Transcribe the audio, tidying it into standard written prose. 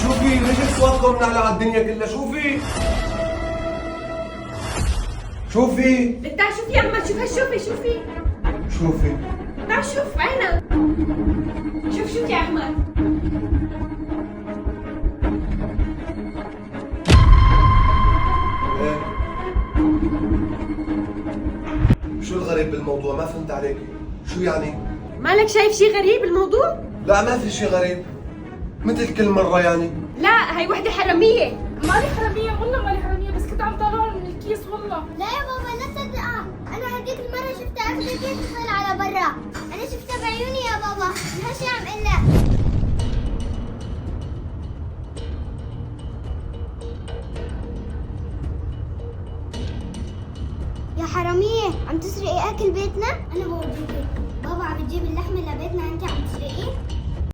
شوفي ليش اصواتكم نعلى على الدنيا كلها؟ شوفي تعال شوف يا احمد، شوفي تعال شوف بعينك. شوف يا احمد. ايه شو الغريب بالموضوع؟ ما فهمت عليك. شو يعني؟ مالك شايف شي غريب بالموضوع؟ لا ما في شيء غريب، مثل كل مرة يعني. لا هي وحدة حرامية. مالي حرامية والله مالي حرامية، بس كنت عم طالعهم من الكيس والله. لا يا بابا لا تصدقها، انا هديك المره شفتها اخذت كيس تدخل على برا، انا شفتها بعيوني يا بابا، ماشي عم اقول لك. يا حرامية عم تسرقي اكل بيتنا؟ انا بورجيكي، بابا عم تجيب اللحمة لبيتنا انت عم تسرقيه؟